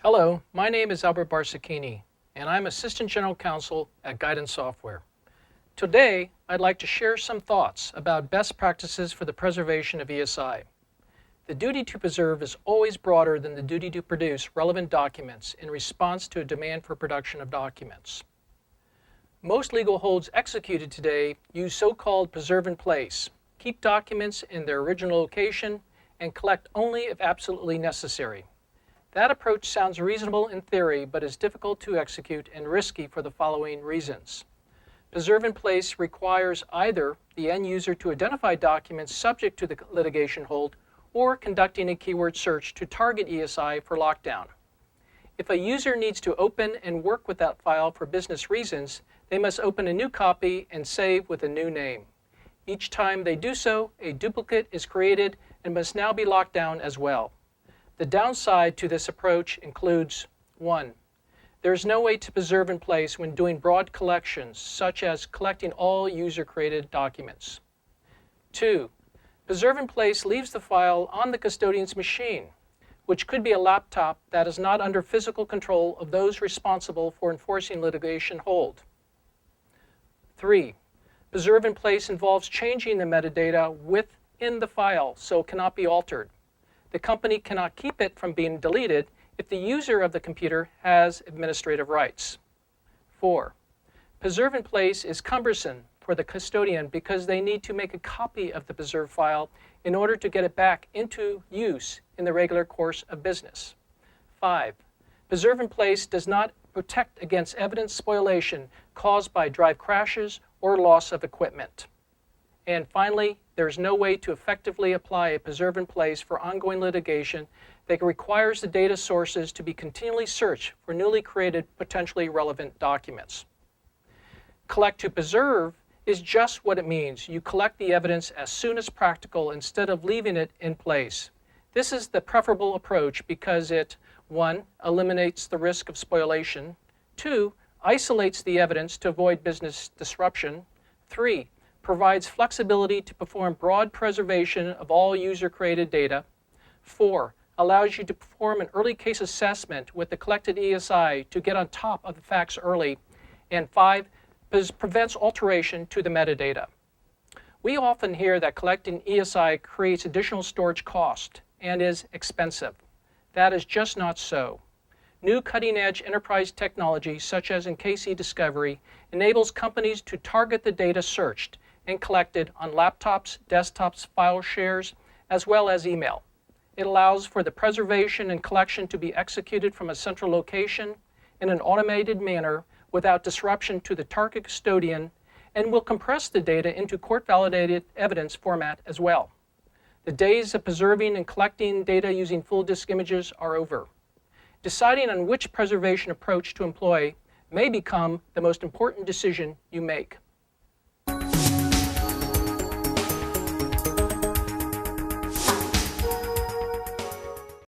Hello, my name is Albert Barsocchini, and I'm Assistant General Counsel at Guidance Software. Today, I'd like to share some thoughts about best practices for the preservation of ESI. The duty to preserve is always broader than the duty to produce relevant documents in response to a demand for production of documents. Most legal holds executed today use so-called preserve in place, keep documents in their original location, and collect only if absolutely necessary. That approach sounds reasonable in theory, but is difficult to execute and risky for the following reasons. Preserve in place requires either the end user to identify documents subject to the litigation hold or conducting a keyword search to target ESI for lockdown. If a user needs to open and work with that file for business reasons, they must open a new copy and save with a new name. Each time they do so, a duplicate is created and must now be locked down as well. The downside to this approach includes 1. There is no way to preserve in place when doing broad collections, such as collecting all user-created documents. 2. Preserve in place leaves the file on the custodian's machine, which could be a laptop that is not under physical control of those responsible for enforcing litigation hold. 3. Preserve in place involves changing the metadata within the file, so it cannot be altered. The company cannot keep it from being deleted if the user of the computer has administrative rights. 4. Preserve in place is cumbersome for the custodian because they need to make a copy of the preserved file in order to get it back into use in the regular course of business. 5. Preserve in place does not protect against evidence spoliation caused by drive crashes or loss of equipment. And finally, there is no way to effectively apply a preserve in place for ongoing litigation that requires the data sources to be continually searched for newly created, potentially relevant documents. Collect to preserve is just what it means. You collect the evidence as soon as practical instead of leaving it in place. This is the preferable approach because it, 1, eliminates the risk of spoliation, 2, isolates the evidence to avoid business disruption, 3, provides flexibility to perform broad preservation of all user-created data, 4, allows you to perform an early case assessment with the collected ESI to get on top of the facts early, and 5, prevents alteration to the metadata. We often hear that collecting ESI creates additional storage cost and is expensive. That is just not so. New cutting-edge enterprise technology, such as in case e-discovery, enables companies to target the data searched and collected on laptops, desktops, file shares, as well as email. It allows for the preservation and collection to be executed from a central location in an automated manner without disruption to the target custodian, and will compress the data into court-validated evidence format as well. The days of preserving and collecting data using full disk images are over. Deciding on which preservation approach to employ may become the most important decision you make.